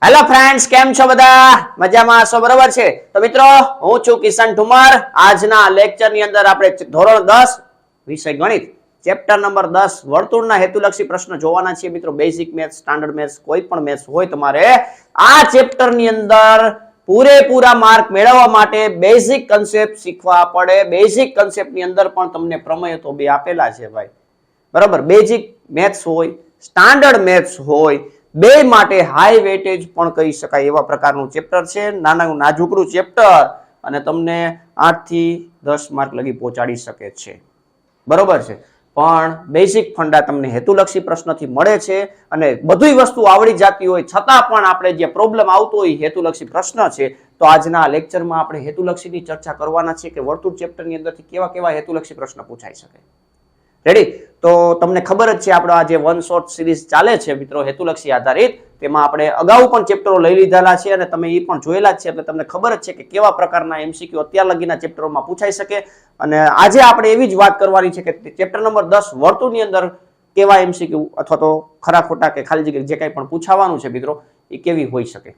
Hello friends, કેમ છો બધા? મજામાં છો? બરોબર છે. તો મિત્રો, હું છું કિશન ઠુમર. આજના લેક્ચરની અંદર આપણે ધોરણ 10 વિષય ગણિત ચેપ્ટર નંબર 10 વર્તુળના હેતુલક્ષી પ્રશ્નો જોવાના છીએ મિત્રો. બેઝિક મેથ્સ, સ્ટાન્ડર્ડ મેથ્સ, કોઈ પણ મેથ્સ હોય તમારે આ ચેપ્ટરની અંદર પૂરેપૂરા માર્ક મેળવવા માટે બેઝિક કન્સેપ્ટ શીખવા પડે. બેઝિક કન્સેપ્ટની અંદર પણ તમને પ્રમેય તો બે આપેલા છે ભાઈ, બરાબર. બેઝિક મેથ્સ હોય, સ્ટાન્ડર્ડ મેથ્સ હોય, બે માટે હાઈ વેટેજ પણ કહી શકાય એવા પ્રકારનું ચેપ્ટર છે. નાનું નાજુકડું ચેપ્ટર અને તમને 8 થી 10 માર્ક લગી પહોંચાડી શકે છે, બરોબર છે. પણ બેઝિક ફંડા તમને હેતુલક્ષી પ્રશ્નથી મળે છે અને બધી વસ્તુ આવડી જતી હોય છતાં પણ આપણે જે પ્રોબ્લેમ આવતો હોય હેતુલક્ષી પ્રશ્ન છે. તો આજના લેક્ચરમાં આપણે હેતુલક્ષીની ચર્ચા કરવાના છે કે વર્તુળ ચેપ્ટરની અંદરથી કેવા કેવા હેતુલક્ષી પ્રશ્ન પૂછાઈ શકે. રેડી? તો તમને ખબર જ છે આપણો આ જે વન શોર્ટ સિરીઝ ચાલે છે મિત્રો હેતુલક્ષી આધારિત, તેમાં આપણે અગાઉ પણ ચેપ્ટરો લઈ લીધેલા છે અને તમે એ પણ જોયેલા જ છે, એટલે તમને ખબર જ છે કે કેવા પ્રકારના એમસીક્યુ અત્યાર લગીના ચેપ્ટરોમાં પૂછાઈ શકે. અને આજે આપણે એવી જ વાત કરવાની છે કે ચેપ્ટર નંબર 10 વર્તુળની અંદર કેવા એમસીક્યુ અથવા તો ખરા ખોટા કે ખાલી જગ્યા જે કંઈ પણ પૂછાવાનું છે મિત્રો એ કેવી હોઈ શકે.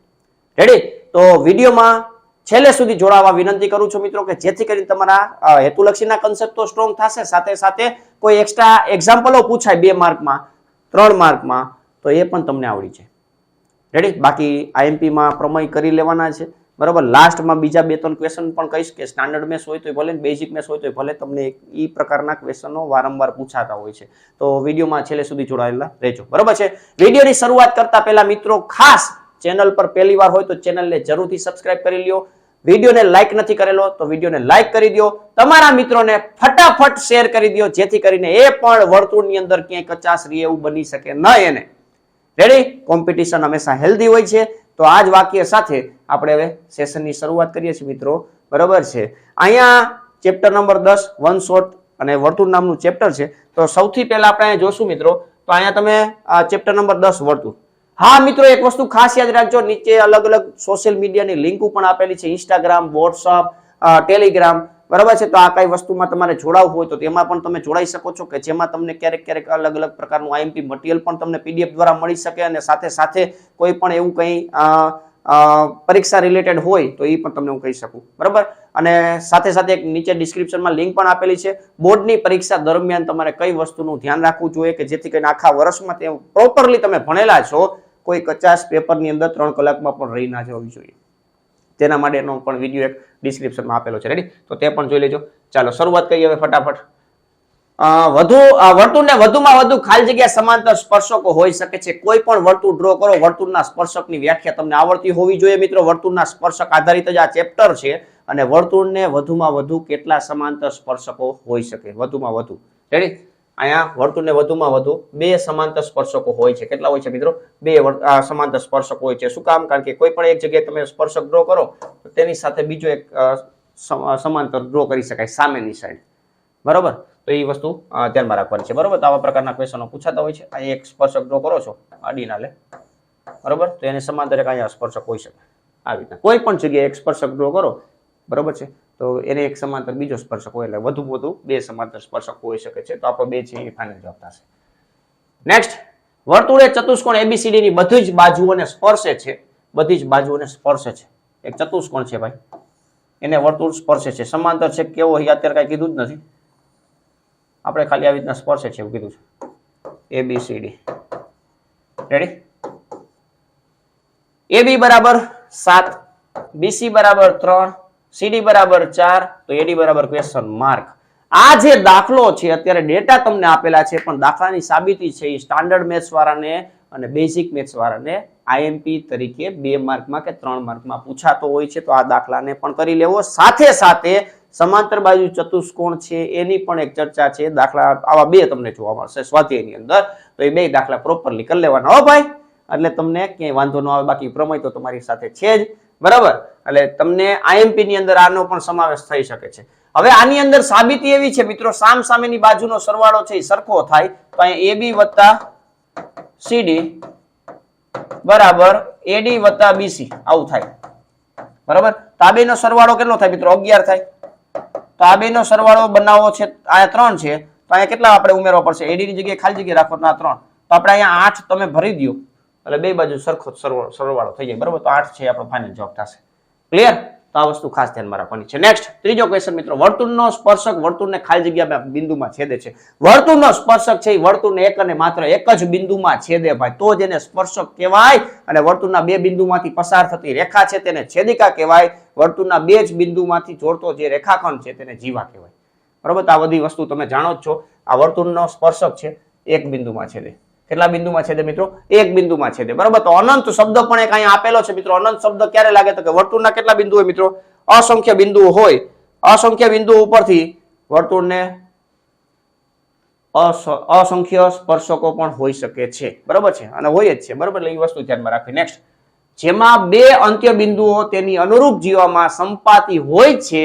રેડી? તો વિડીયોમાં છેલ્લે સુધી જોડાવા વિનંતી કરું છું મિત્રો, કે જેથી કરીને તમારા હેતુલક્ષીના કન્સેપ્ટો સ્ટ્રોંગ થશે, સાથે સાથે કોઈ એક્સ્ટ્રા એક્ઝામ્પલો પૂછાય 2 માર્કમાં, 3 માર્કમાં, તો એ પણ તમને આવડી જાય. રેડી? બાકી આઈએમપી માં પ્રમેય કરી લેવાના છે, બરાબર. લાસ્ટમાં બીજા 2-3 ક્વેશ્ચન પણ કહીશ કે સ્ટાન્ડર્ડ મેથ્સ હોય તો ભલે, બેઝિક મેથ્સ હોય તો ભલે, તમને એ પ્રકારના ક્વેશ્ચનો વારંવાર પૂછાતા હોય છે. તો વિડીયોમાં છેલ્લે સુધી જોડાયેલા રહેજો, બરાબર છે. વિડીયોની શરૂઆત કરતા પહેલા મિત્રો, ખાસ ચેનલ પર પહેલી વાર હોય તો ચેનલને જરૂરથી સબસ્ક્રાઇબ કરી લ્યો. વિડીયોને લાઈક નથી કરેલો તો વિડીયોને લાઈક કરી દો. તમારા મિત્રોને ફટાફટ શેર કરી દો, જેથી કરીને એ પણ વર્તુળની અંદર ક્યાંય કચાશ રહે એવું બની શકે નહીં એને. રેડી? કોમ્પિટિશન હંમેશા હેલ્ધી હોય છે. તો આ જ વાક્ય સાથે આપણે હવે સેશનની શરૂઆત કરીએ છીએ મિત્રો, બરાબર છે. અહીંયા ચેપ્ટર નંબર 10 વન શોર્ટ અને વર્તુળ નામનું ચેપ્ટર છે. તો સૌથી પહેલા આપણે જોશું મિત્રો, તો અહીંયા તમે ચેપ્ટર નંબર 10 વર્તુળ. હા મિત્રો, એક વસ્તુ ખાસ યાદ રાખજો, નીચે અલગ અલગ સોશિયલ મીડિયાની લિંકો પણ આપેલી છે, ઇન્સ્ટાગ્રામ, વોટ્સઅપ, ટેલિગ્રામ, બરાબર છે. તો આ કઈ વસ્તુમાં તમારે જોડાવવું હોય તો તેમાં પણ તમે જોડાઈ શકો છો, કે જેમાં તમને ક્યારેક ક્યારેક અલગ અલગ પ્રકારનું આઈએમપી મટીરિયલ પણ તમને પીડીએફ દ્વારા મળી શકે, અને સાથે સાથે કોઈ પણ એવું કંઈ પરીક્ષા રિલેટેડ હોય તો એ પણ તમને હું કહી શકું, બરાબર. અને સાથે સાથે એક નીચે ડિસ્ક્રિપ્શનમાં લિંક પણ આપેલી છે. બોર્ડની પરીક્ષા દરમિયાન તમારે કઈ વસ્તુનું ધ્યાન રાખવું જોઈએ કે જેથી કરીને આખા વર્ષમાં તે પ્રોપરલી તમે ભણેલા છો, કોઈ 50 પેપરની અંદર 3 કલાકમાં પણ રહી ના જવી જોઈએ. તેના માટેનો પણ વિડીયો એક ડિસ્ક્રિપ્શનમાં આપેલો છે. રેડી? તો તે પણ જોઈ લેજો. ચાલો શરૂઆત કરીએ હવે ફટાફટ. વર્તુળને વધુમાં વધુ ખાલી જગ્યા સમાંતર સ્પર્શકો હોઈ શકે છે. કોઈ પણ વર્તુળ ડ્રો કરો, વર્તુળના સ્પર્શકની વ્યાખ્યા તમને આવડતી હોવી જોઈએ મિત્રો. વર્તુળના સ્પર્શક આધારિત જ આ ચેપ્ટર છે અને વર્તુળને વધુમાં વધુ કેટલા સમાંતર સ્પર્શકો હોઈ શકે? વધુમાં વધુ. રેડી? અહીંયા વર્તુળને વધુમાં વધુ 2 સમાંતર સ્પર્શકો હોય છે. કેટલા હોય છે મિત્રો? 2 સમાંતર સ્પર્શકો હોય છે. શું કામ? કારણ કે કોઈ પણ એક જગ્યાએ તમે સ્પર્શક ડ્રો કરો તો તેની સાથે બીજો એક સમાંતર ડ્રો કરી શકાય સામેની સાઈડ, બરોબર. તો એ વસ્તુ ધ્યાનમાં રાખવાની છે, બરોબર. તો આવા પ્રકારના ક્વેશ્ચનો પૂછાતા હોય છે. અહીં એક સ્પર્શક ડ્રો કરો છો આડીના લે, બરોબર, તો એને સમાંતર એક અહીંયા સ્પર્શક હોઈ શકે. આવી રીતના કોઈ પણ જગ્યાએ એક સ્પર્શક ડ્રો કરો, બરોબર છે, તો એને એક સમાંતર બીજો સ્પર્શક હોય, એટલે વધુ 2 સમાંતર સ્પર્શક હોઈ શકે છે. તો આપણે 2 છે એ ફાઇનલ જવાબ થશે. નેક્સ્ટ, વર્તુળે ચતુષ્કોણ ABCD ની બધી જ બાજુઓને સ્પર્શે છે. બધી જ બાજુઓને સ્પર્શે છે. એક ચતુષ્કોણ છે ભાઈ, એને વર્તુળ સ્પર્શે છે. સમાંતર છે કેવો એ અત્યારે કઈ કીધું જ નથી, આપણે ખાલી આવી રીતના સ્પર્શે છે એવું કીધું છે. ABCD. રેડી? AB બરાબર 7, BC બરાબર 3, CD બરાબર 4, તો AD બરાબર ક્વેશ્ચન માર્ક. આ જે દાખલો છે અત્યારે ડેટા તમને આપેલા છે, પણ દાખલાની સાબિતી છે એ સ્ટાન્ડર્ડ મેથ્સ વાળાને અને બેઝિક મેથ્સ વાળાને આઈએમપી તરીકે 2 માર્કમાં કે 3 માર્કમાં પૂછાતો હોય છે. તો આ દાખલાને પણ કરી લેવો. સાથે સાથે સમાંતર બાજુ ચતુષ્કોણ છે એની પણ એક ચર્ચા છે. દાખલા આવા 2 તમને જોવા મળશે સ્વાધ્યાયની અંદર, તો એ 2 દાખલા પ્રોપરલી કરી લેવાના હો ભાઈ, એટલે તમને ક્યાંય વાંધો ન આવે. બાકી પ્રમેય તો તમારી સાથે છે જ, બરાબર. એટલે તમને આઈએમપી ની અંદર આનો પણ સમાવેશ થઈ શકે છે. હવે આની અંદર સાબિતી એવી છે મિત્રો, સામ સામેની બાજુનો સરવાળો છે એ સરખો થાય. તો અહીંયા AB + CD બરાબર AD + BC આવું થાય, બરાબર. તો આ બેનો સરવાળો કેટલો થાય મિત્રો? 11 થાય. તો આ બેનો સરવાળો બનાવવો છે, આ 3 છે, તો અહીંયા કેટલા આપણે ઉમેરવા પડશે? AD ની જગ્યાએ ખાલી જગ્યા રાખો તો આ 3, તો આપણે અહીંયા 8 તમે ભરી દો એટલે બે બાજુ સરખો સરવાળો થઈ જાય, બરોબર. તો 8 છે આપણો ફાઇનલ જવાબ થશે. ક્લિયર? તો આ વસ્તુ ખાસ ધ્યાનમાં રાખવાની છે. નેક્સ્ટ ત્રીજો ક્વેશ્ચન મિત્રો, વર્તુળનો સ્પર્શક વર્તુળને ખાલી જગ્યામાં બિંદુમાં છેદે છે. વર્તુળનો સ્પર્શક છે એ વર્તુળને એક અને માત્ર એક જ બિંદુમાં છેદે ભાઈ, તો જ એને સ્પર્શક કહેવાય. અને વર્તુળના બે બિંદુમાંથી પસાર થતી રેખા છે તેને છેદિકા કહેવાય. વર્તુળના બે જ બિંદુમાંથી જોડતો જે રેખાખંડ છે તેને જીવા કહેવાય, બરોબર. તો આ બધી વસ્તુ તમે જાણો જ છો. આ વર્તુળનો સ્પર્શક છે એક બિંદુમાં છેદે. કેટલા બિંદુમાં છેદે મિત્રો? એક બિંદુમાં છેદે, બરોબર. તો અનંત શબ્દ પણ એક અહીંયા આપેલો છે મિત્રો. અનંત શબ્દ ક્યારે લાગે તો કે વર્તુળના કેટલા બિંદુ હોય મિત્રો? અસંખ્ય બિંદુઓ હોય. અસંખ્ય બિંદુઓ ઉપરથી વર્તુળને અસંખ્ય સ્પર્શકો પણ હોઈ શકે છે, બરોબર છે, અને હોય જ છે, બરોબર. એટલે એ વસ્તુ ધ્યાનમાં રાખવી. નેક્સ્ટ, જેમાં બે અંત્ય બિંદુઓ તેની અનુરૂપ જીવામાં સંપાતી હોય છે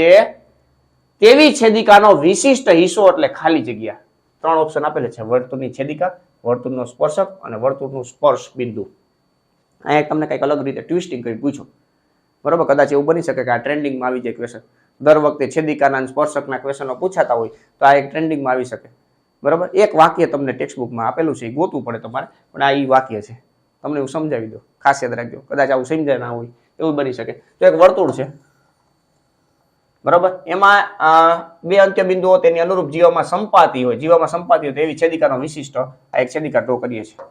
તેવી છેદિકાનો વિશિષ્ટ હિસ્સો એટલે ખાલી જગ્યા. 3 ઓપ્શન આપેલા છે: વર્તુળની છેદિકા, વર્તુળનો સ્પર્શક અને વર્તુળનું સ્પર્શ બિંદુ. અહીંયા તમને કંઈક અલગ રીતે ટ્વિસ્ટિંગ કરી પૂછો, બરોબર. કદાચ એવું બની શકે કે આ ટ્રેન્ડિંગમાં આવી જાય ક્વેશ્ચન. દર વખતે છેદિકાના સ્પર્શકના ક્વેશ્ચનો પૂછાતા હોય તો આ એક ટ્રેન્ડિંગમાં આવી શકે, બરોબર. એક વાક્ય તમને ટેક્સ્ટબુકમાં આપેલું છે, એ ગોતવું પડે તમારે, પણ આ ઈ વાક્ય છે. તમને હું સમજાવી દઉં, ખાસ યાદ રાખજો. કદાચ આવું સમજાય ના હોય એવું બની શકે. તો એક વર્તુળ છે, બરોબર. એમાં બે અંત્ય બિંદુઓ તેની અનુરૂપ જીવામાં સંપાતી હોય. જીવામાં સંપાતી હોય તેવી છેદિકાનો વિશિષ્ટ આ એક છેદિકા ડ્રો કરીએ છીએ,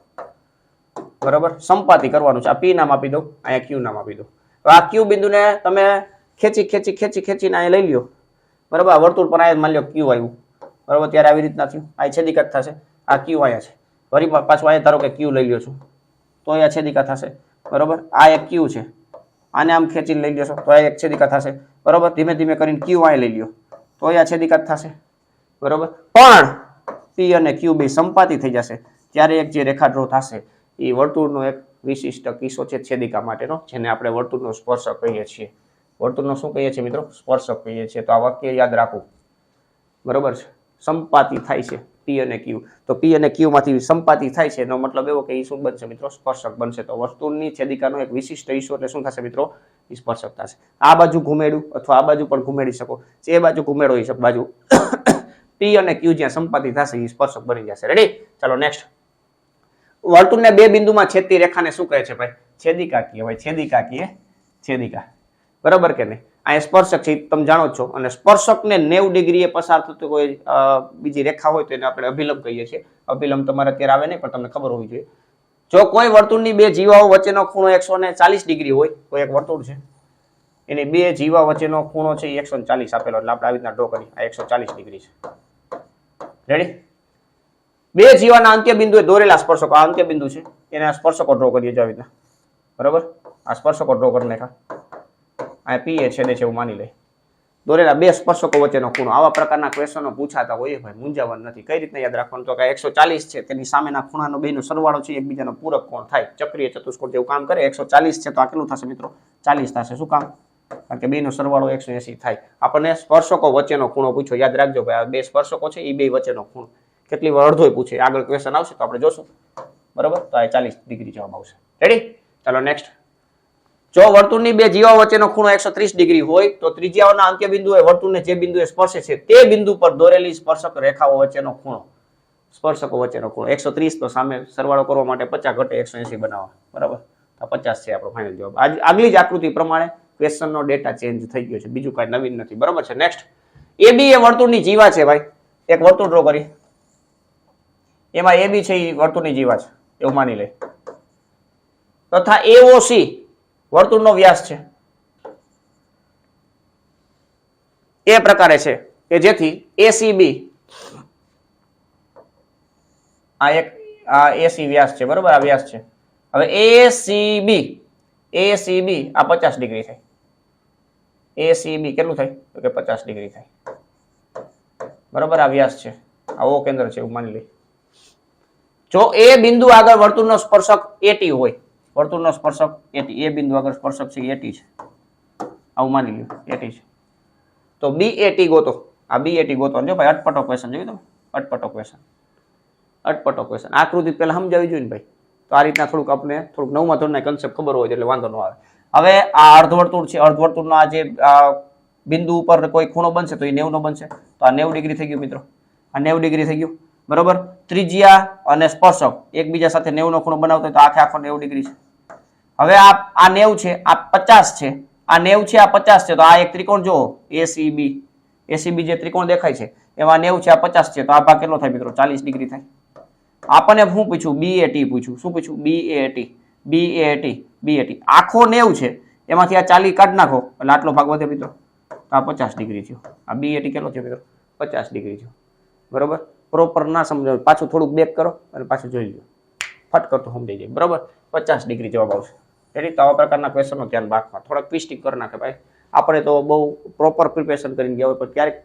બરોબર. સંપાતી કરવાનું છે. આ પી નામ આપી દઉં, અહીંયા ક્યુ નામ આપી દઉં. તો આ ક્યુ બિંદુને તમે ખેંચીને અહીંયા લઈ લ્યો, બરોબર. આ વર્તુળ પર અહીંયા માની લો ક્યુ આવ્યું, બરોબર. ત્યારે આવી રીતના થયું, આ છેદિકા થશે. આ ક્યુ અહીંયા છે, વળી પાછું અહીંયા ધારો કે ક્યુ લઈ લ્યો છો તો અહીંયા છેદિકા થશે, બરોબર. આ એક ક્યુ છે, આને આમ ખેંચીને લઈ લેશો તો આ એક છેદિકા થશે, બરોબર. ધીમે ધીમે કરીને ક્યુ અહીંયા લઈ લ્યો તો અહીંયા છેદિકા થશે, બરોબર. પણ પી અને ક્યુ બે સંપાતી થઈ જશે ત્યારે એક જે રેખા ડ્રો થશે એ વર્તુળનો એક વિશિષ્ટ કિસ્સો છે છેદિકા માટેનો, જેને આપણે વર્તુળનો સ્પર્શક કહીએ છીએ. વર્તુળનો શું કહીએ છીએ મિત્રો? સ્પર્શક કહીએ છીએ. તો આ વાક્ય યાદ રાખવું, બરોબર છે. સંપાતી થાય છે પી અને ક્યુ, તો પી અને ક્યુ માંથી સંપાતી થાય છે એનો મતલબ એવો કે એ શું બનશે મિત્રો? સ્પર્શક બનશે. તો વર્તુળની છેદિકાનો એક વિશિષ્ટ હિસ્સો એટલે શું થશે મિત્રો? એ સ્પર્શક થશે. આ બાજુ ઘુમેડું અથવા આ બાજુ પણ ઘુમેડી શકો, જે બાજુ ઘુમેડો એ બાજુ પી અને ક્યુ જ્યાં સંપાતી થશે એ સ્પર્શક બની જશે. રેડી? ચાલો નેક્સ્ટ. વર્તુળને બે બિંદુમાં છેદતી રેખાને શું કહે છે ભાઈ? છેદિકા કહેવાય. છેદિકા કહીએ, છેદિકા, બરાબર કે નહીં? આ સ્પર્શક છે તમે જાણો છો. અને સ્પર્શકને 90 ડિગ્રીએ પસાર થતું કોઈ બીજી રેખા હોય તો એને આપણે અભિલંબ કહીએ છીએ. અભિલંબ તમારે અત્યારે આવે નહીં પણ તમને ખબર હોવી જોઈએ. જો કોઈ વર્તુળની બે જીવાઓ વચ્ચેનો ખૂણો 140 ડિગ્રી હોય, કોઈ એક વર્તુળ છે એની બે જીવા વચ્ચેનો ખૂણો છે 140 આપેલો, એટલે આપણે આવી રીતના ડ્રો કરી. આ 140 ડિગ્રી છે. રેડી? બે જીવાના અંત્ય બિંદુએ દોરેલા સ્પર્શકો, આ અંત્ય બિંદુ છે એને સ્પર્શકો ડ્રો કરીએ આવી રીતના, બરાબર. આ સ્પર્શકો ડ્રો કરી નાખા. આ પી એ છેદે છે એવું માની લે. દોરેલા બે સ્પર્શકો વચ્ચેનો ખૂણો. આવા પ્રકારના ક્વેશ્ચનો પૂછાતા હોય ભાઈ, મૂંઝાવવાનું નથી. કઈ રીતના યાદ રાખવાનું? તો કે 140 છે તેની સામેના ખૂણાનો બેનો સરવાળો છે એકબીજાનો પૂરક કોણ થાય, ચક્રીય ચતુષ્કોણ જેવું કામ કરે. 140 છે તો આ કેટલું થશે મિત્રો? 40 થશે. શું કામ? કારણ કે બેનો સરવાળો 180 થાય. આપણને સ્પર્શકો વચ્ચેનો ખૂણો પૂછો, યાદ રાખજો ભાઈ. આ બે સ્પર્શકો છે એ બે વચ્ચેનો ખૂણો કેટલી વાર અડધોય પૂછે. આગળ ક્વેશ્ચન આવશે તો આપણે જોશું, બરાબર. તો આ 40 ડિગ્રી જવાબ આવશે. રેડી? ચાલો નેક્સ્ટ. જો વર્તુળની બે જીવા વચ્ચેનો ખૂણો 130 ડિગ્રી હોય તો ત્રિજ્યાઓના અંત્ય બિંદુએ વર્તુળને જે બિંદુએ સ્પર્શે છે તે બિંદુ પર દોરેલી સ્પર્શક રેખાઓ વચ્ચેનો ખૂણો, સ્પર્શકો વચ્ચેનો ખૂણો 130, તો સામે સરવાળો કરવા માટે 50 ઘટે 180 બનાવવા, બરાબર. તો 50 છે આપણો ફાઇનલ જવાબ. આગલી જ આકૃતિ પ્રમાણે ક્વેશ્ચનનો ડેટા ચેન્જ થઈ ગયો છે, બીજું કાંઈ નવીન નથી, બરાબર છે. નેક્સ્ટ. AB એ વર્તુળની જીવા છે ભાઈ. એક વર્તુળ ડ્રો કરી, એમાં AB છે એ વર્તુળની જીવા છે એવું માની લે. તથા AOC વર્તુળનો વ્યાસ છે એ પ્રકારે છે કે જેથી ACB, આ એક આ AC વ્યાસ છે, બરોબર. આ વ્યાસ છે. હવે ACB આ 50 ડિગ્રી થાય. ACB કેટલું થાય? તો કે 50 ડિગ્રી થાય, બરોબર. આ વ્યાસ છે, આ ઓ કેન્દ્ર છે એવું માની લે. જો એ બિંદુ આગળ વર્તુળનો સ્પર્શક AT હોય, વર્તુળનો સ્પર્શક AT, એ બિંદુ આગળ સ્પર્શક છે AT છે, આવું માની લ્યો AT છે, તો BAT ગોતો. આ BAT ગોતો. જો ભાઈ અટપટો ક્વેશ્ચન જોયું તમે? અટપટો ક્વેશ્ચન. આકૃતિ પહેલા સમજાવી જોઈએ ને ભાઈ. તો આ રીતના થોડુંક આપણે થોડુંક નવમા ધોરણના કન્સેપ્ટ ખબર હોય એટલે વાંધો ન આવે. હવે આ અર્ધવર્તુળ છે, અર્ધવર્તુળનો આ જે બિંદુ ઉપર કોઈ ખૂણો બનશે તો એ 90 નો બનશે. તો આ 90 ડિગ્રી થઈ ગયું મિત્રો. આ 90 ડિગ્રી થઈ ગયું, બરોબર. ત્રિજ્યા અને સ્પર્શક એકબીજા સાથે 90 નો ખૂણો બનાવતો હોય તો આખે આખો 90 ડિગ્રી છે. હવે આ 90 છે, આ 50 છે, આ 90 છે, આ 50 છે, તો આ એક ત્રિકોણ જુઓ એસીબી જે ત્રિકોણ દેખાય છે એમાં 90 છે, આ 50 છે, તો આ ભાગ કેટલો થાય મિત્રો? 40 ડિગ્રી થાય. આપણને શું પૂછ્યું? BAT પૂછ્યું. શું પૂછ્યું? BAT આખો 90 છે, એમાંથી આ 40 કાઢ નાખો એટલે આટલો ભાગ વધે મિત્રો, આ 50 ડિગ્રી થયો. આ BAT કેટલો થયો મિત્રો? 50 ડિગ્રી થયો. બરોબર. પ્રોપર ના સમજો, પાછું થોડુંક બેક કરો અને પાછું જોઈ લો, ફટ કરતો સમજાઈ જાય. બરોબર. 50 ડિગ્રી જવાબ આવશે. એટલે તો આવા પ્રકારના ક્વેશ્ચનનો ધ્યાન રાખવા, થોડાક ટ્વિસ્ટિંગ કરી નાખે ભાઈ. આપણે તો બહુ પ્રોપર પ્રિપેરેશન કરીને ગયા હોય, પણ ક્યારેક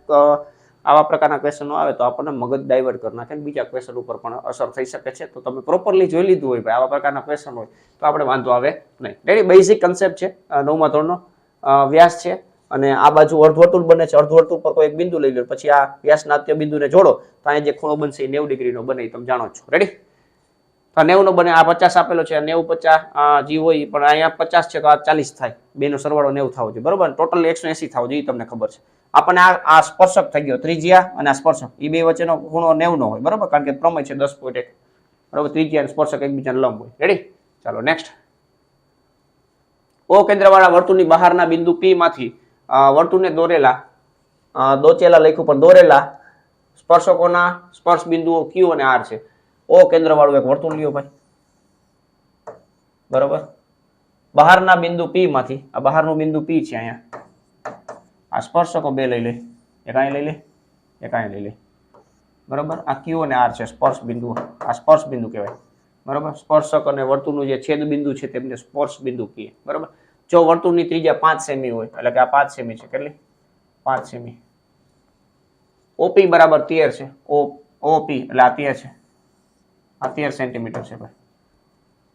આવા પ્રકારના ક્વેશ્ચનો આવે તો આપણને મગજ ડાયવર્ટ કરી નાખે, બીજા ક્વેશ્ચન ઉપર પણ અસર થઈ શકે છે. તો તમે પ્રોપરલી જોઈ લીધું હોય ભાઈ આવા પ્રકારના ક્વેશ્ચન હોય તો આપણે વાંધો આવે નહીં. રેડી. બેઝિક કન્સેપ્ટ છે. 9મા ધોરણનો વ્યાસ છે અને આ બાજુ અર્ધવર્તુળ બને છે. અર્ધવર્તુળ પર કોઈ એક બિંદુ લઈ લો, પછી આ વ્યાસના અંત્ય બિંદુને જોડો તો અહીંયા જે ખૂણો બનશે એ 90 ડિગ્રીનો બને, એ તમે જાણો છો. રેડી. તો 90 નો બને. આ 50 આપેલો છે, 90 50 જી હોય પણ અહીંયા 50 છે તો આ 40 થાય. બેનો સરવાળો 90 થવો જોઈએ. બરોબર. ટોટલ 180 થવો જોઈએ, તમને ખબર છે. આપણને આ સ્પર્શક થઈ ગયો, ત્રિજ્યા અને આ સ્પર્શક, એ બે વચ્ચેનો ખૂણો 90 નો હોય. બરોબર. કારણ કે પ્રમેય છે 10.1. બરોબર. ત્રિજ્યા અને સ્પર્શક એકબીજાને લંબ હોય. રેડી. ચાલો નેક્સ્ટ. ઓ કેન્દ્રવાળા વર્તુળની બહારના બિંદુ P માંથી વર્તુળને દોચેલા લખ્યું પણ દોરેલા સ્પર્શકોના સ્પર્શ બિંદુઓ Q અને R છે. ઓ કેન્દ્રવાળું એક વર્તુળ લ્યો ભાઈ. બરોબર. બહારના બિંદુ P માંથી, આ બહારનું બિંદુ P છે અહીંયા, આ સ્પર્શકો બે લઈ લે, એક અહીં લઈ લે, એક અહીં લઈ લે. બરોબર. આ Q અને R છે સ્પર્શ બિંદુ, આ સ્પર્શ બિંદુ કહેવાય. બરોબર. સ્પર્શક અને વર્તુળનું જે છેદ બિંદુ છે તેમને સ્પર્શ બિંદુ કહીએ. બરોબર. જો વર્તુળની ત્રિજ્યા 5 સેમી હોય એટલે કે આ 5 સેમી છે, કેટલી? 5 સેમી. OP બરાબર 13 છે. OP એટલે આ 13 છે, આ 13 સેન્ટીમીટર છે ભાઈ.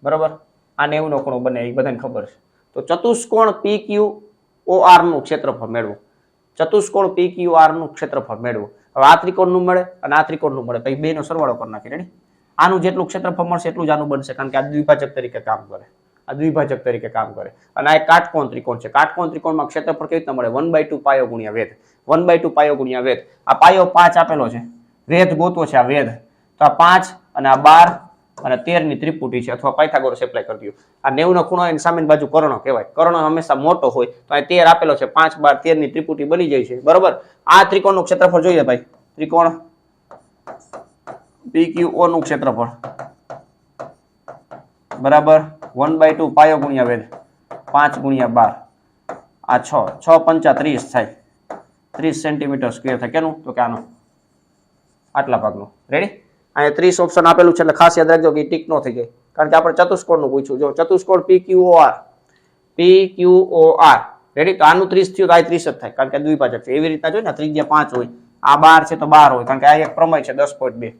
બરોબર. આ 90 નો ખૂણો બને એ બધાને ખબર છે. તો ચતુષ્કોણ PQOR નું ક્ષેત્રફળ મેળવો. ચતુષ્કોણ PQR નું ક્ષેત્રફળ મેળવો. હવે આ ત્રિકોણનું મળે અને આ ત્રિકોણનું મળે, પછી બેનો સરવાળો કરી નાખી. રેડી. આનું જેટલું ક્ષેત્રફળ મળશે એટલું જ આનું બનશે, કારણ કે આ દ્વિભાજક તરીકે કામ કરે. આ દ્વિભાજક તરીકે કામ કરે. અને આ એક કાટકોણ ત્રિકોણ છે. કાટકોણ ત્રિકોણમાં ક્ષેત્રફળ કેવી રીતે મળે? 1/2 પાયો ગુણ્યા વેધ. 1/2 પાયો ગુણ્યા વેધ. આ પાયો 5 આપેલો છે, વેધ ગોતવો છે આ વેધ. તો આ 5 અને આ 12 અને 13 ની ત્રિપુટી છે, અથવા પાયથાગોરસ એપ્લાય કરી દો. આ 90 નો ખૂણો એની સામેની બાજુ કર્ણ કહેવાય. કર્ણ હંમેશા મોટો હોય, તો આ 13 આપેલો છે, 5 12 13 ની ત્રિપુટી બની જાય છે. બરોબર. આ ત્રિકોણનું ક્ષેત્રફળ જોઈએ ભાઈ. ત્રિકોણ PQO નું ક્ષેત્રફળ બરાબર 1/2 પાયો ગુણ્યા વેધ, 5 ગુણ્યા 12, આ 6 6 5 30 થાય, 30 સેન્ટીમીટર સ્ક્વેર થાય. કેનું? તો કે આનું, આટલા ભાગનું. રેડી. અહીંયા 30 ઓપ્શન આપેલું છે એટલે ખાસ યાદ રાખજો કે ટીક નો થઈ જાય, કારણ કે આપણે ચતુષ્કોણનું પૂછ્યું. જો ચતુષ્કોણ PQOR રેડી. તો આનું 30 થયું તો આ 30 જ થાય, કારણ કે દ્વિભાજક છે. એવી રીતના જોઈએ ને, ત્રિજ્યા 5 હોય, આ 12 છે તો 12 હોય, કારણ કે આ એક પ્રમેય છે 10.2.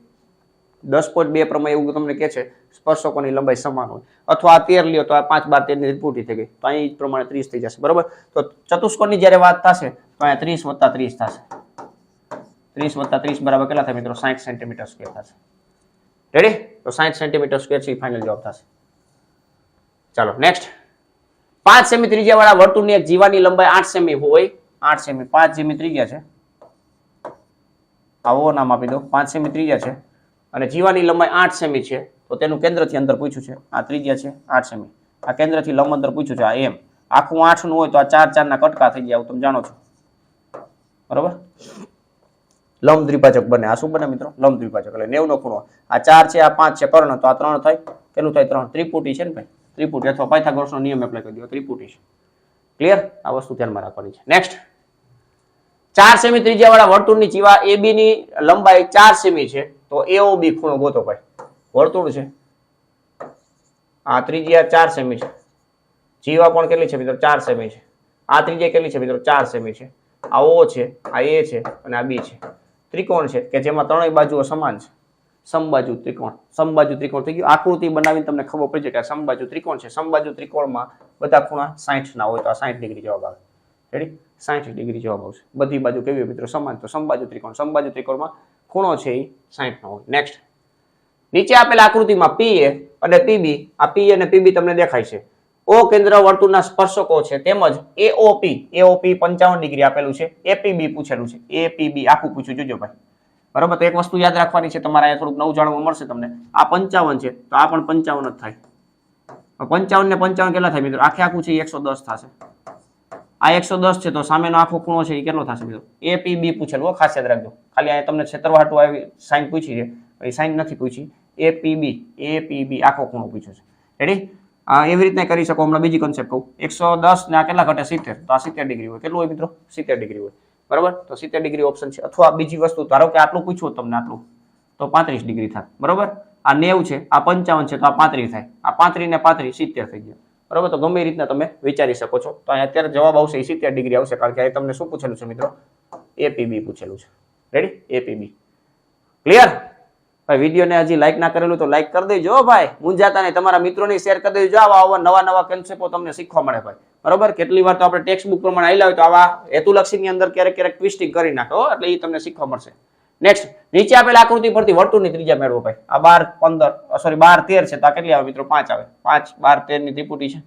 10.2 પ્રમેય એવું તમને કે છે સ્પર્શકોની લંબાઈ સમાન હોય. અથવા આ 13 લ્યો તો આ 5 12 13 ની ત્રિપુટી થઈ ગઈ, તો અહીં પ્રમાણે 30 થઈ જશે. બરોબર. તો ચતુષ્કોણની જ્યારે વાત થશે તો અહીંયા 30 + 30 થશે. 30 + 30 બરાબર કેટલા થાય મિત્રો? 60 સેન્ટીમીટર સ્ક્વેર થશે. રેડી. તો 60 સેન્ટીમીટર સ્ક્વેર છે ફાઇનલ જવાબ થશે. ચાલો નેક્સ્ટ. 5 સેમી ત્રિજ્યા વાળા વર્તુળની એક જીવાની લંબાઈ 8 સેમી હોય. 8 સેમી 5 સેમી ત્રિજ્યા છે. આવો નામ આપી દો. 5 સેમી ત્રિજ્યા છે અને જીવાની લંબાઈ 8 સેમી છે. તો તેનું કેન્દ્રથી અંતર પૂછ્યું છે. આ ત્રિજ્યા છે 8 સેમી. આ કેન્દ્રથી લંબ અંતર પૂછ્યું છે. આ એમ આખું 8 નું હોય તો આ 4 4 ના કટકા થઈ જાય, તમે જાણો છો. બરોબર. લંબ દ્વિભાજક બને. આ શું બને મિત્રો? લંબ દ્વિભાજક. એટલે 90 નો ખૂણો. આ 4 છે, આ 5 છે કર્ણ, તો આ 3 થાય. કેટલું થાય? 3. ત્રિપુટી છે ને ભાઈ. ત્રિપુટી અથવા પાયથાગોરસનો નિયમ એપ્લાય કરી દો. ત્રિપુટી છે. ક્લિયર? આ વસ્તુ ધ્યાનમાં રાખવાની છે. નેક્સ્ટ. 4 સેમી ત્રિજ્યા વાળા વર્તુળની જીવા AB ની લંબાઈ 4 સેમી છે. તો AOB ખૂણો ગોતો ભાઈ. વર્તુળ છે, આ ત્રિજ્યા 4 સેમી છે, જીવા પણ કેટલી છે મિત્રો? 4 સેમી છે. આ ત્રિજ્યા કેટલી છે મિત્રો? 4 સેમી છે. આ O છે, આ A છે અને આ B છે. ત્રિકોણ છે કે જેમાં ત્રણેય બાજુઓ સમાન છે. સમબાજુ ત્રિકોણ. સમબાજુ ત્રિકોણ થઈ ગયું. આકૃતિ બનાવીને તમને ખબર પડી છે કે આ સમબાજુ ત્રિકોણ છે. સમબાજુ ત્રિકોણમાં બધા ખૂણા 60 ના હોય તો આ 60 ડિગ્રી જવાબ આવે. રેડી. 60 ડિગ્રી જવાબ આવશે. બધી બાજુ કેવી મિત્રો? સમાન. તો સમબાજુ ત્રિકોણ. સમબાજુ ત્રિકોણમાં ખૂણો છે એ 60 નો હોય. નેક્સ્ટ. નીચે આપેલા આકૃતિમાં PA અને PB, આ P અને PB તમને દેખાય છે. O કેન્દ્ર વર્તુળના સ્પર્શકો છે, તેમજ AOP 55 ડિગ્રી આપેલું છે. APB પૂછેલું છે. APB આખું પૂછ્યું, જોજો ભાઈ. બરોબર. તો એક વસ્તુ યાદ રાખવાની છે તમારે, થોડુંક નવું જાણવા મળશે તમને. આ 55 છે તો આ પણ 55 જ થાય. 55 ને 55 કેટલા થાય મિત્રો? આખે આખું છે 110 થશે. આ 110 છે તો સામેનો આખો ખૂણો છે એ કેટલો થશે મિત્રો? APB પૂછેલું, ખાસ યાદ રાખજો. ખાલી અહીંયા તમને ક્ષેત્રફળ હાટુ આવી સાઈન પૂછી છે, એ સાઈન નથી પૂછી. APB આખો ખૂણો પૂછ્યો છે. રેડી? એવી રીતના કરી શકો. હમણાં બીજી કન્સેપ્ટ કહું. 110 ને આ કેટલા ઘટે? 70. તો આ 70 ડિગ્રી હોય. કેટલું હોય મિત્રો? 70 ડિગ્રી હોય. બરાબર. તો 70 ડિગ્રી ઓપ્શન છે. અથવા બીજી વસ્તુ, ધારો કે આટલું પૂછ્યું તમને, આટલું, તો 35 ડિગ્રી થાય. બરોબર. આ 90 છે, આ 55 છે, તો આ 35 થાય. આ 35 ને 35 70 થઈ ગયા. બરોબર. તો ગમે એ રીતના તમે વિચારી શકો છો. તો અહીંયા અત્યારે જવાબ આવશે 70 ડિગ્રી આવશે, કારણ કે તમને શું પૂછેલું છે મિત્રો? APB પૂછેલું છે. રેડી? APB. ક્લિયર? ભાઈ વિડીયોને હજી લાઈક ના કરેલું તો લાઈક કરી દેજો ભાઈ, મૂંઝાતા નહીં. તમારા મિત્રોને શેર કરી દેજો. આવા નવા કન્સેપ્ટો તમને શીખવા મળે ભાઈ. બરોબર. કેટલી વાર તો આપણે ટેક્સ્ટ બુક પ્રમાણે આવેલા હોય તો આવા હેતુલક્ષીની અંદર ક્યારેક ટ્વિસ્ટિંગ કરી નાખો, એટલે એ તમને શીખવા મળશે. નેક્સ્ટ, નીચે આપેલા આકૃતિ પરથી વર્તુળની ત્રિજ્યા મેળવો ભાઈ. આ 12 13 છે તો આ કેટલી આવે મિત્રો? 5 આવે. 5 12 13 ની ત્રિપુટી છે.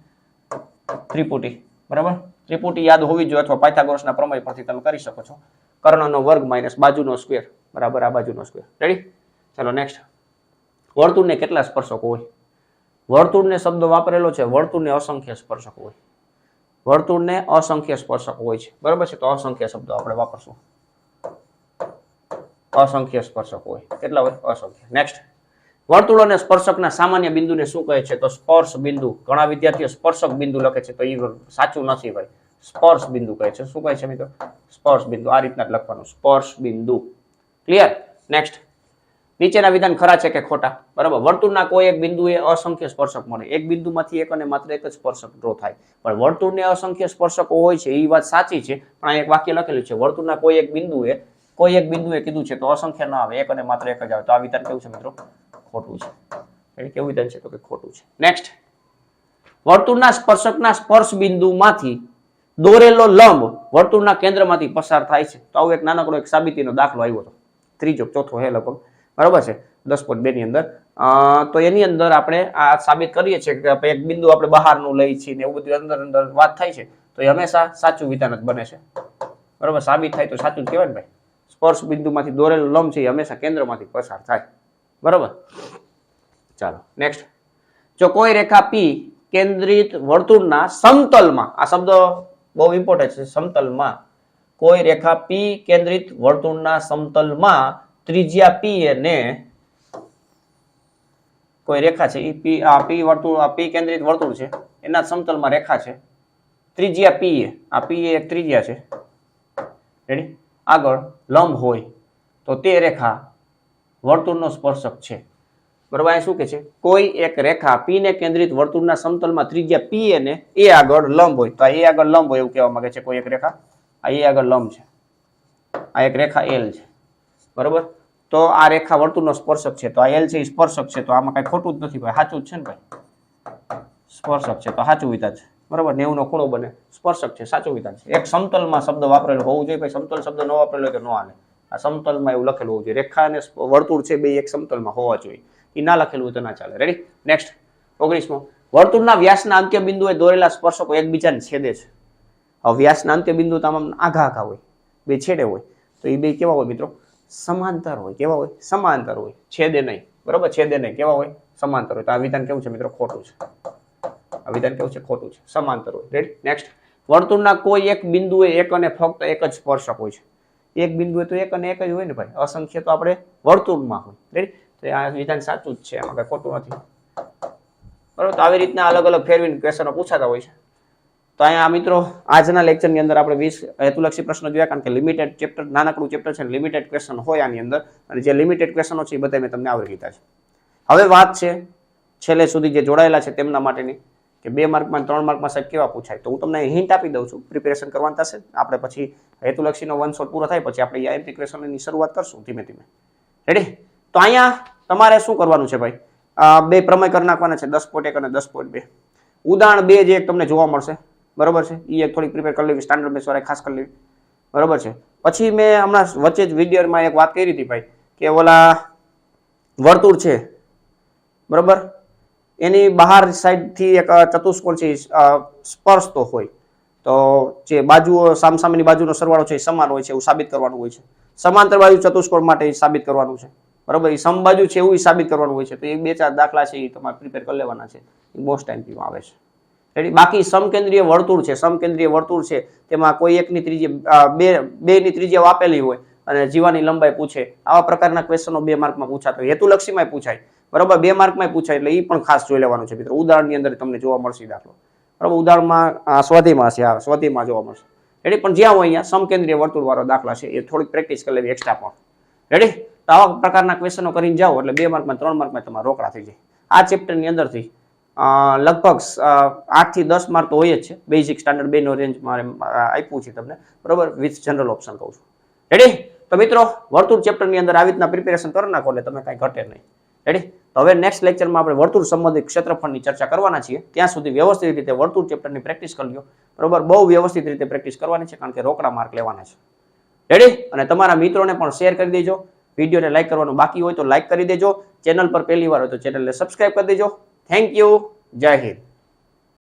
ત્રિપુટી. બરાબર. ત્રિપુટી યાદ હોવી જોઈએ, અથવા પાયથાગોરસના પ્રમેય પરથી તમે કરી શકો છો. કર્ણનો વર્ગ માઇનસ બાજુનો સ્ક્વેર બરાબર આ બાજુનો સ્ક્વેર. રેડી? ચાલો નેક્સ્ટ. વર્તુળને કેટલા સ્પર્શકો હોય? વર્તુળને શબ્દ વાપરેલો છે, વર્તુળને અસંખ્ય સ્પર્શકો હોય. વર્તુળને અસંખ્ય સ્પર્શકો હોય છે. બરાબર છે. તો અસંખ્ય શબ્દ આપણે વાપરશું. અસંખ્ય સ્પર્શકો હોય. કેટલા હોય? અસંખ્ય. નેક્સ્ટ. વર્તુળ અને સ્પર્શકના સામાન્ય બિંદુને શું કહે છે? તો સ્પર્શ બિંદુ. ઘણા વિદ્યાર્થીઓ સ્પર્શક બિંદુ લખે છે, તો એ સાચું નથી ભાઈ. સ્પર્શ બિંદુ કહે છે. શું કહે છે મિત્રો? સ્પર્શ બિંદુ. આ રીતના જ લખવાનું, સ્પર્શ બિંદુ. ક્લિયર? નેક્સ્ટ. નીચેના વિધાન ખરા છે કે ખોટા? બરાબર. વર્તુળના કોઈ એક બિંદુએ અસંખ્ય સ્પર્શક મળે. એક બિંદુમાંથી એક અને માત્ર એક જ સ્પર્શક ડ્રો થાય. પણ વર્તુળને અસંખ્ય સ્પર્શકો હોય છે, એ વાત સાચી છે, પણ આ એક વાક્ય લખેલું છે, વર્તુળના કોઈ એક બિંદુએ કીધું છે તો અસંખ્ય ના આવે, એક અને માત્ર એક જ આવે. તો આ વિધાન કેવું છે મિત્રો? ખોટું છે. કેવું વિધાન છે? તો કે ખોટું છે. નેક્સ્ટ. વર્તુળના સ્પર્શકના સ્પર્શ બિંદુમાંથી દોરેલો લંબ વર્તુળના કેન્દ્રમાંથી પસાર થાય છે. તો આવું એક નાનકડો એક સાબિતીનો દાખલો આવ્યો હતો. ત્રીજો ચોથો હે લગભગ. બરાબર છે. 10.2 ની અંદર. તો એની અંદર આપણે આ સાબિત કરીએ છીએ કે એક બિંદુ આપણે બહારનું લઈ છીએ ને એવું બધું અંદર વાત થાય છે, તો એ હંમેશા સાચું વિધાન જ બને છે. બરાબર. સાબિત થાય તો સાચું જ કહેવાય ને ભાઈ. સ્પર્શ બિંદુમાંથી દોરેલો લંબ છે એ હંમેશા કેન્દ્રમાંથી પસાર થાય. બરાબર. ચાલો નેક્સ્ટ. જો કોઈ રેખા P કેન્દ્રિત વર્તુળના સમતલમાં, આ શબ્દ બહુ ઇમ્પોર્ટન્ટ છે, સમતલમાં, કોઈ રેખા P કેન્દ્રિત વર્તુળના સમતલમાં ત્રિજ્યા P ને કોઈ રેખા છે, P કેન્દ્રિત વર્તુળ છે, એના સમતલમાં રેખા છે, ત્રિજ્યા P એ, આ P એ એક ત્રિજ્યા છે. રેડી? આગળ લંબ હોય તો તે રેખા વર્તુળનો સ્પર્શક છે. બરાબર. અહીં શું કે છે? કોઈ એક રેખા P ને કેન્દ્રિત વર્તુળના સમતલમાં ત્રિજ્યા P ને એ આગળ લંબ હોય. તો એ આગળ લંબ હોય એવું કહેવા માંગે છે. કોઈ એક રેખા આ એ આગળ લંબ છે, આ એક રેખા L છે. બરોબર. તો આ રેખા વર્તુળનો સ્પર્શક છે, તો આ L છે એ સ્પર્શક છે, તો આમાં કઈ ખોટું જ નથી ભાઈ, સાચું જ છે ને ભાઈ. સ્પર્શક છે તો સાચું વિધાન છે. બરાબર. 90 નો ખૂણો બને, સ્પર્શક છે, સાચું વિધાન છે. એક સમતલમાં શબ્દ વાપરેલો હોવું જોઈએ ભાઈ. સમતલ શબ્દ ન વાપરેલો હોય તો ન હાલે. આ સમતલમાં એવું લખેલું હોવું જોઈએ. રેખા અને વર્તુળ છે બે એક સમતલમાં હોવા જોઈએ. એ ના લખેલું હોય તો ના ચાલે. રેડી? નેક્સ્ટ. 19મો. વર્તુળના વ્યાસના અંત્ય બિંદુએ દોરેલા સ્પર્શકો એકબીજાને છેદે છે. હવે વ્યાસના અંત્ય બિંદુ તો આમ આઘા હોય, બે છેડે હોય, તો એ બે કેવા હોય મિત્રો? સમાંતર હોય. કેવા હોય? સમાંતર હોય. છેદે નહીં. બરોબર. છેદે નહીં. કેવા હોય? સમાંતર હોય. તો આ વિધાન કેવું છે મિત્રો? ખોટું છે. આ વિધાન કેવું છે? ખોટું છે. સમાંતર હોય. રેડી? નેક્સ્ટ. વર્તુળના કોઈ એક બિંદુએ એક અને ફક્ત એક જ સ્પર્શક હોય છે. એક બિંદુએ તો એક અને એક જ હોય ને ભાઈ. અસંખ્ય તો આપણે વર્તુળમાં હોય. રેડી? તો આ વિધાન સાચું જ છે, આમાં કઈ ખોટું નથી. બરોબર. તો આવી રીતના અલગ અલગ ફેરવીને ક્વેશ્ચનો પૂછાતા હોય છે. તો અહીંયા મિત્રો આજના લેક્ચરની અંદર આપણે 20 હેતુલક્ષી પ્રશ્નો જોયા, કારણ કે લિમિટેડ ચેપ્ટર, નાનકડું ચેપ્ટર છે, લિમિટેડ ક્વેશ્ચન હોય આની અંદર, અને જે લિમિટેડ ક્વેશ્ચનો છે એ બધા મેં તમને આવરી લીધા છે. હવે વાત છે છેલ્લે સુધી જે જોડાયેલા છે તેમના માટેની, કે 2 માર્કમાં 3 માર્કમાં સાહેબ કેવા પૂછાય. તો હું તમને હિન્ટ આપી દઉં છું, પ્રિપેરેશન કરવાનું થશે. આપણે પછી હેતુલક્ષીનો 1 શોટ પૂરો થાય પછી આપણે આઈએમપી ક્વેશ્ચનની શરૂઆત કરશું ધીમે ધીમે. રેડી? તો અહીંયા તમારે શું કરવાનું છે ભાઈ? 2 પ્રમેય કરી નાખવાના છે, 10.1 અને 10.2. ઉદાહરણ 2 જે એક તમને જોવા મળશે. બરોબર છે. એ એક થોડીક પ્રિપેર કરી લેવી, સ્ટાન્ડર્ડ બેઝ વાળા ખાસ કરી લેવી. બરોબર છે. પછી મેં હમણાં વચ્ચે જ વિડીયોમાં એક વાત કરી હતી ભાઈ, કે ઓલા વર્તુળ છે, બરોબર, એની બહાર સાઈડથી એક ચતુષ્કોણ છે સ્પર્શતો હોય, તો જે બાજુઓ સામસામેની બાજુનો સરવાળો છે એ સમાન હોય છે એવું સાબિત કરવાનું હોય છે. સમાંતર બાજુ ચતુષ્કોણ માટે સાબિત કરવાનું છે, બરોબર. એ સમબાજુ છે એવું સાબિત કરવાનું હોય છે. તો એ 2-4 દાખલા છે એ તમારે પ્રિપેર કરી લેવાના છે. એ બહુ ટાઈમમાં આવે છે. રેડી. બાકી સમકેન્દ્રીય વર્તુળ છે, સમકેન્દ્રીય વર્તુળ છે તેમાં કોઈ એકની ત્રિજ્યા બે ની ત્રિજ્યા આપેલી હોય અને જીવાની લંબાઈ પૂછે, આવા પ્રકારના ક્વેશ્ચનો 2 માર્કમાં પૂછાતો હોય. હેતુલક્ષીમાં પૂછાય, બરોબર. 2 માર્કમાં પૂછાય એટલે એ પણ ખાસ જોઈ લેવાનું છે મિત્રો. ઉદાહરણની અંદર તમને જોવા મળશે દાખલો, બરોબર. ઉદાહરણમાં સ્વાધ્યાયમાં છે, આ સ્વાધ્યાયમાં જોવા મળશે. રેડી. પણ જ્યાં હોય અહીંયા સમકેન્દ્રીય વર્તુળ વાળો દાખલા છે એ થોડીક પ્રેક્ટિસ કરી લેવી એક્સ્ટ્રા પણ. રેડી. તો આવા પ્રકારના ક્વેશ્ચનો કરીને જાઓ એટલે 2 માર્કમાં 3 માર્કમાં તમારા રોકડા થઈ જાય. આ ચેપ્ટરની અંદરથી લગભગ 8 થી 10 માર્ક તો હોય જ છે. બેઝિક સ્ટાન્ડર્ડ 2 નો રેન્જ મારે આપ્યું છે તમને, બરોબર. વિથ જનરલ ઓપ્શન કહું છું. રેડી. તો મિત્રો વર્તુળ ચેપ્ટરની અંદર આવી રીતના પ્રિપેરેશન કરી નાખો એટલે તમે કાંઈ ઘટે નહીં. રેડી. તો હવે નેક્સ્ટ લેક્ચરમાં આપણે વર્તુળ સંબંધિત ક્ષેત્રફળની ચર્ચા કરવાના છીએ. ત્યાં સુધી વ્યવસ્થિત રીતે વર્તુળ ચેપ્ટરની પ્રેક્ટિસ કરી લો, બરોબર. બહુ વ્યવસ્થિત રીતે પ્રેક્ટિસ કરવાની છે કારણ કે રોકડા માર્ક લેવાના છે. રેડી. અને તમારા મિત્રોને પણ શેર કરી દેજો. વિડીયોને લાઈક કરવાનું બાકી હોય તો લાઈક કરી દેજો. ચેનલ પર પહેલી વાર હોય તો ચેનલને સબસ્ક્રાઇબ કરી દેજો. Thank you. જય હિન્દ.